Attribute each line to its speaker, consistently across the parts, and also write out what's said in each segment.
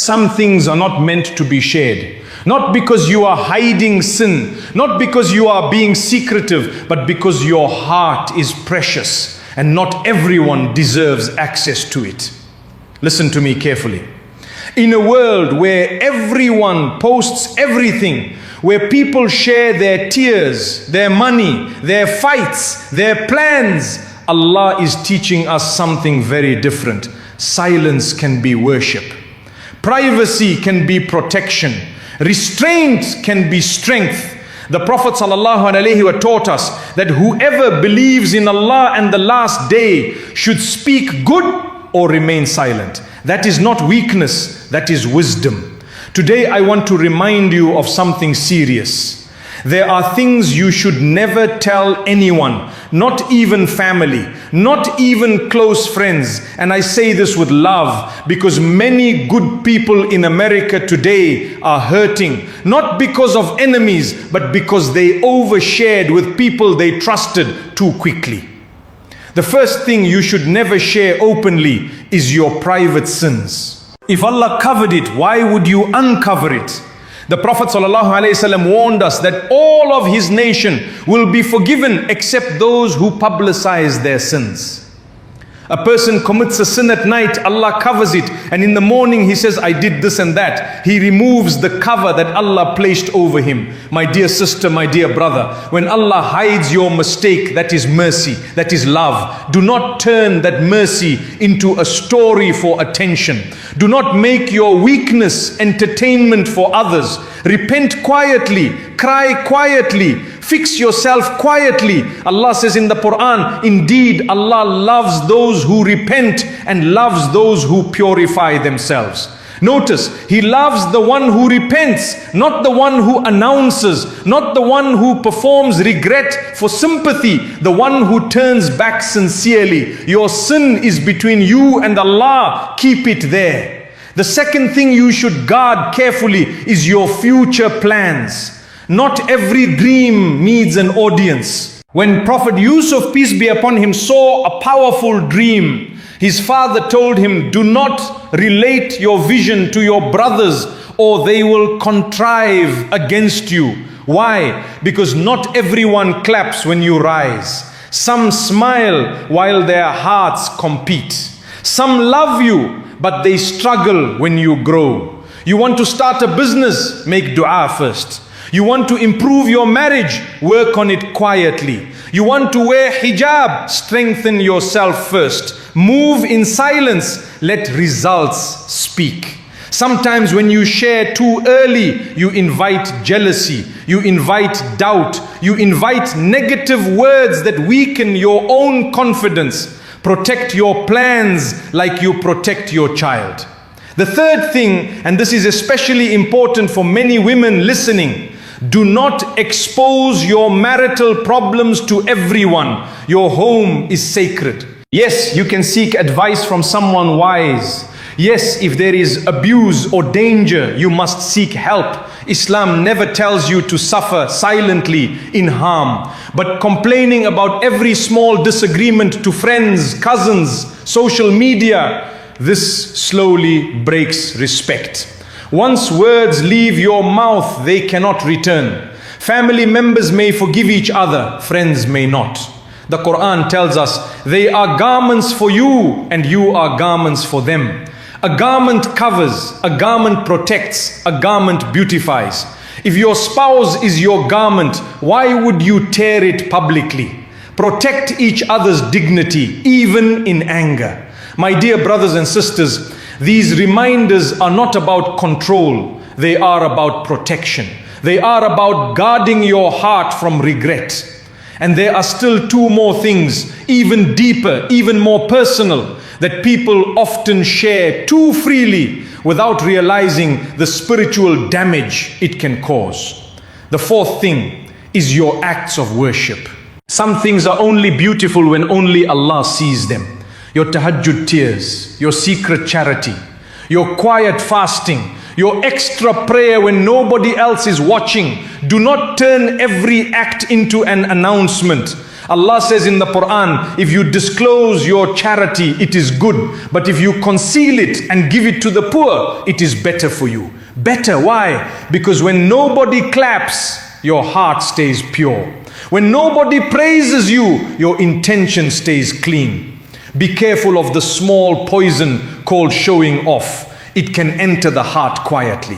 Speaker 1: Some things are not meant to be shared. Not because you are hiding sin, not because you are being secretive, but because your heart is precious and not everyone deserves access to it. Listen to me carefully. In a world where everyone posts everything, where people share their tears, their money, their fights, their plans, Allah is teaching us something very different. Silence can be worship. Privacy can be protection. Restraint can be strength. The Prophet ﷺ taught us that whoever believes in Allah and the last day should speak good or remain silent. That is not weakness, that is wisdom. Today I want to remind you of something serious. There are things you should never tell anyone, not even family, not even close friends. And I say this with love because many good people in America today are hurting, not because of enemies, but because they overshared with people they trusted too quickly. The first thing you should never share openly is your private sins. If Allah covered it, why would you uncover it? The Prophet ﷺ warned us that all of his nation will be forgiven except those who publicize their sins. A person commits a sin at night, Allah covers it, and in the morning he says, I did this and that. He removes the cover that Allah placed over him. My dear sister, my dear brother, when Allah hides your mistake, that is mercy, that is love. Do not turn that mercy into a story for attention. Do not make your weakness entertainment for others. Repent quietly, cry quietly, fix yourself quietly. Allah says in the Quran, indeed Allah loves those who repent and loves those who purify themselves. Notice, He loves the one who repents, not the one who announces, not the one who performs regret for sympathy, the one who turns back sincerely. Your sin is between you and Allah. Keep it there. The second thing you should guard carefully is your future plans. Not every dream needs an audience. When Prophet Yusuf, peace be upon him, saw a powerful dream, his father told him, do not relate your vision to your brothers or they will contrive against you. Why? Because not everyone claps when you rise. Some smile while their hearts compete. Some love you, but they struggle when you grow. You want to start a business? Make dua first. You want to improve your marriage? Work on it quietly. You want to wear hijab? Strengthen yourself first. Move in silence. Let results speak. Sometimes when you share too early, you invite jealousy, you invite doubt, you invite negative words that weaken your own confidence. Protect your plans like you protect your child. The third thing, and this is especially important for many women listening, do not expose your marital problems to everyone. Your home is sacred. Yes, you can seek advice from someone wise. Yes, if there is abuse or danger, you must seek help. Islam never tells you to suffer silently in harm. But complaining about every small disagreement to friends, cousins, social media, this slowly breaks respect. Once words leave your mouth, they cannot return. Family members may forgive each other, friends may not. The Quran tells us, they are garments for you and you are garments for them. A garment covers, a garment protects, a garment beautifies. If your spouse is your garment, why would you tear it publicly? Protect each other's dignity, even in anger. My dear brothers and sisters, these reminders are not about control, they are about protection. They are about guarding your heart from regret. And there are still two more things, even deeper, even more personal, that people often share too freely without realizing the spiritual damage it can cause. The fourth thing is your acts of worship. Some things are only beautiful when only Allah sees them. Your tahajjud tears, your secret charity, your quiet fasting, your extra prayer when nobody else is watching. Do not turn every act into an announcement. Allah says in the Quran, if you disclose your charity, it is good. But if you conceal it and give it to the poor, it is better for you. Better, why? Because when nobody claps, your heart stays pure. When nobody praises you, your intention stays clean. Be careful of the small poison called showing off. It can enter the heart quietly.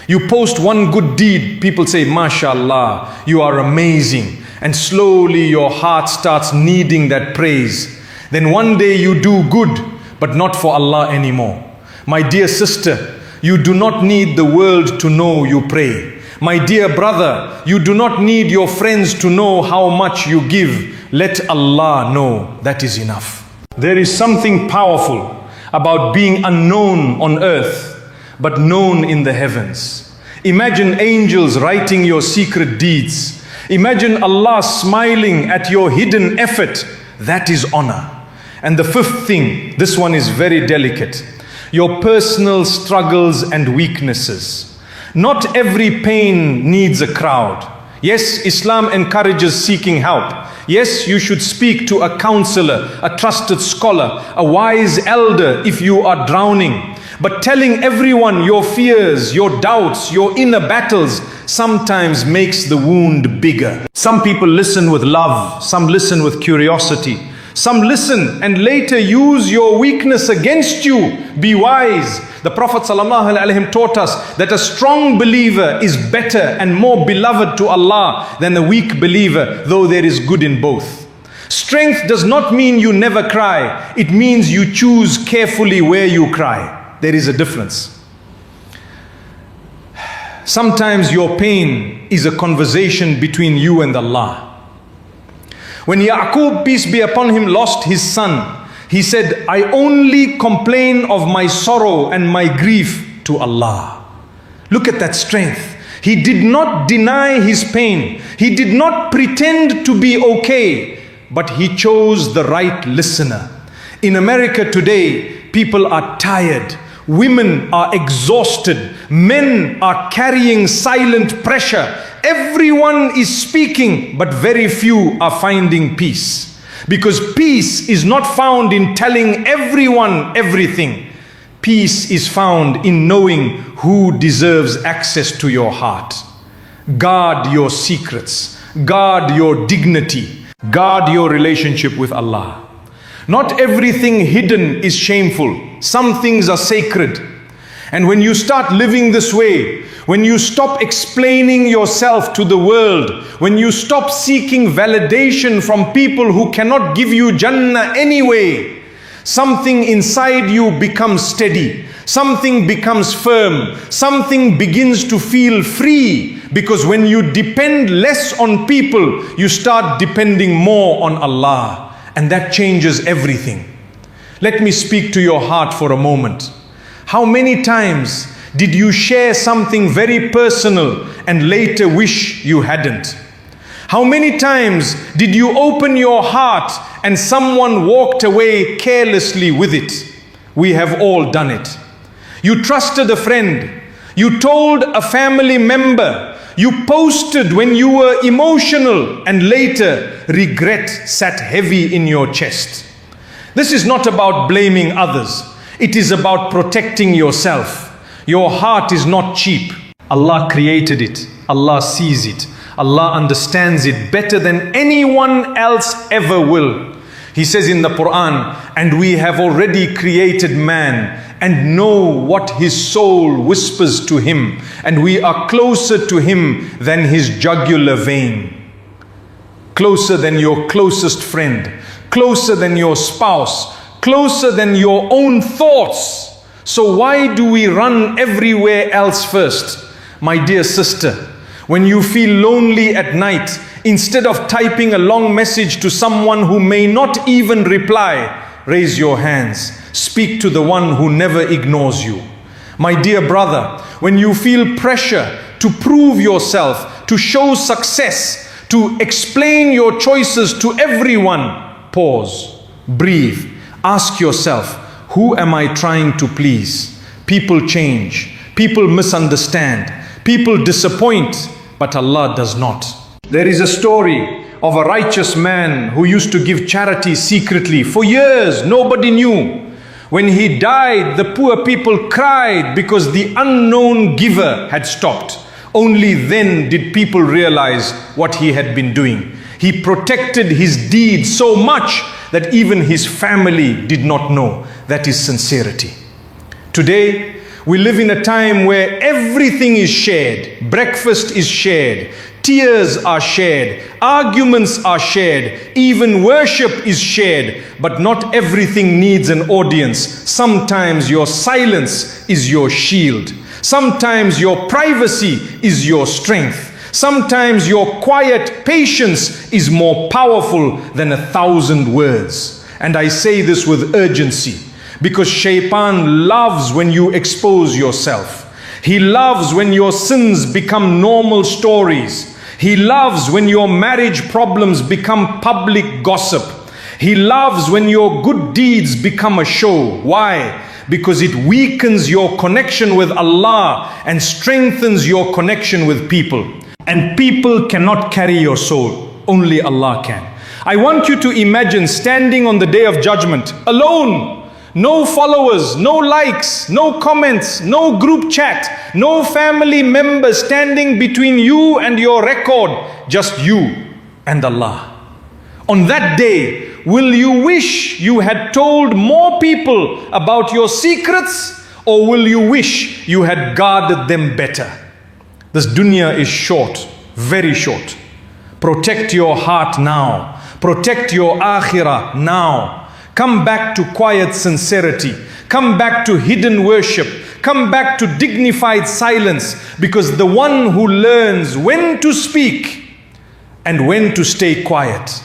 Speaker 1: You post one good deed, people say, MashaAllah, you are amazing. And slowly your heart starts needing that praise. Then one day you do good, but not for Allah anymore. My dear sister, you do not need the world to know you pray. My dear brother, you do not need your friends to know how much you give. Let Allah know, that is enough. There is something powerful about being unknown on earth, but known in the heavens. Imagine angels writing your secret deeds. Imagine Allah smiling at your hidden effort. That is honor. And the fifth thing, this one is very delicate. Your personal struggles and weaknesses. Not every pain needs a crowd. Yes, Islam encourages seeking help. Yes, you should speak to a counselor, a trusted scholar, a wise elder if you are drowning. But telling everyone your fears, your doubts, your inner battles sometimes makes the wound bigger. Some people listen with love, some listen with curiosity. Some listen and later use your weakness against you. Be wise. The Prophet ﷺ taught us that a strong believer is better and more beloved to Allah than a weak believer, though there is good in both. Strength does not mean you never cry. It means you choose carefully where you cry. There is a difference. Sometimes your pain is a conversation between you and Allah. When Yaqub, peace be upon him, lost his son, he said, I only complain of my sorrow and my grief to Allah. Look at that strength. He did not deny his pain. He did not pretend to be okay, but he chose the right listener. In America today, people are tired. Women are exhausted. Men are carrying silent pressure. Everyone is speaking, but very few are finding peace. Because peace is not found in telling everyone everything. Peace is found in knowing who deserves access to your heart. Guard your secrets. Guard your dignity. Guard your relationship with Allah. Not everything hidden is shameful. Some things are sacred. And when you start living this way, when you stop explaining yourself to the world, when you stop seeking validation from people who cannot give you Jannah anyway, something inside you becomes steady. Something becomes firm. Something begins to feel free. Because when you depend less on people, you start depending more on Allah. And that changes everything. Let me speak to your heart for a moment. How many times did you share something very personal and later wish you hadn't? How many times did you open your heart and someone walked away carelessly with it? We have all done it. You trusted a friend. You told a family member. You posted when you were emotional, and later regret sat heavy in your chest. This is not about blaming others. It is about protecting yourself. Your heart is not cheap. Allah created it. Allah sees it. Allah understands it better than anyone else ever will. He says in the Quran, and we have already created man and know what his soul whispers to him, and we are closer to him than his jugular vein. Closer than your closest friend, closer than your spouse, closer than your own thoughts. So why do we run everywhere else first? My dear sister, when you feel lonely at night, instead of typing a long message to someone who may not even reply, raise your hands. Speak to the one who never ignores you. My dear brother, when you feel pressure to prove yourself, to show success, to explain your choices to everyone, pause, breathe, ask yourself, who am I trying to please? People change, people misunderstand, people disappoint, but Allah does not. There is a story of a righteous man who used to give charity secretly for years. Nobody knew. When he died, the poor people cried because the unknown giver had stopped. Only then did people realize what he had been doing. He protected his deed so much that even his family did not know. That is sincerity. Today, we live in a time where everything is shared. Breakfast is shared. Tears are shared. Arguments are shared. Even worship is shared. But not everything needs an audience. Sometimes your silence is your shield. Sometimes your privacy is your strength. Sometimes your quiet patience is more powerful than 1,000 words. And I say this with urgency, because Shaitan loves when you expose yourself. He loves when your sins become normal stories. He loves when your marriage problems become public gossip. He loves when your good deeds become a show. Why? Because it weakens your connection with Allah and strengthens your connection with people. And people cannot carry your soul. Only Allah can. I want you to imagine standing on the Day of Judgment alone. No followers, no likes, no comments, no group chat, no family members standing between you and your record, just you and Allah. On that day, will you wish you had told more people about your secrets, or will you wish you had guarded them better? This dunya is short, very short. Protect your heart now. Protect your akhirah now. Come back to quiet sincerity. Come back to hidden worship. Come back to dignified silence, because the one who learns when to speak and when to stay quiet,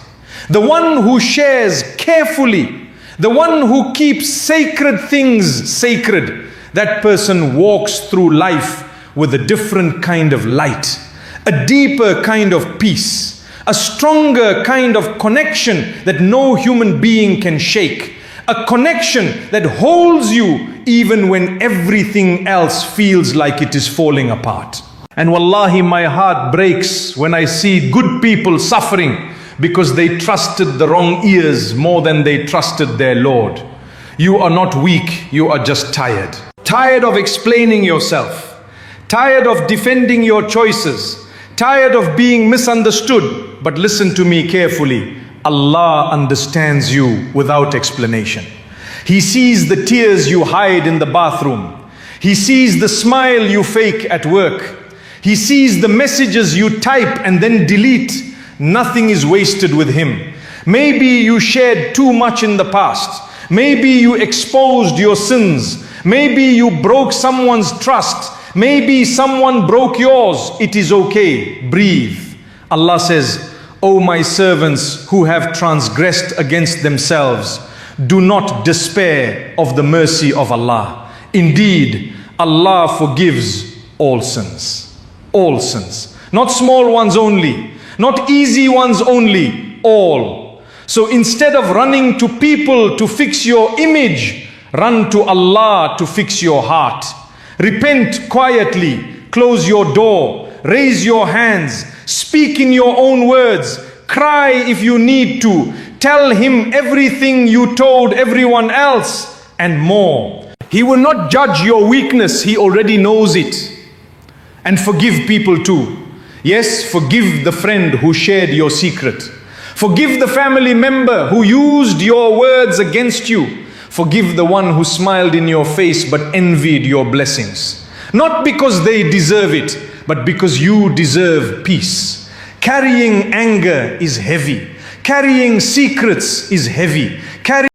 Speaker 1: the one who shares carefully, the one who keeps sacred things sacred, that person walks through life with a different kind of light, a deeper kind of peace, a stronger kind of connection that no human being can shake. A connection that holds you even when everything else feels like it is falling apart. And wallahi, my heart breaks when I see good people suffering because they trusted the wrong ears more than they trusted their Lord. You are not weak, you are just tired. Tired of explaining yourself. Tired of defending your choices. Tired of being misunderstood. But listen to me carefully. Allah understands you without explanation. He sees the tears you hide in the bathroom. He sees the smile you fake at work. He sees the messages you type and then delete. Nothing is wasted with Him. Maybe you shared too much in the past. Maybe you exposed your sins. Maybe you broke someone's trust. Maybe someone broke yours. It is okay. Breathe. Allah says, O my servants who have transgressed against themselves, do not despair of the mercy of Allah. Indeed, Allah forgives all sins. All sins. Not small ones only. Not easy ones only. All. So instead of running to people to fix your image, run to Allah to fix your heart. Repent quietly. Close your door. Raise your hands. Speak in your own words. Cry if you need to. Tell Him everything you told everyone else and more. He will not judge your weakness. He already knows it. And forgive people too. Yes, forgive the friend who shared your secret. Forgive the family member who used your words against you. Forgive the one who smiled in your face but envied your blessings. Not because they deserve it, but because you deserve peace. Carrying anger is heavy. Carrying secrets is heavy.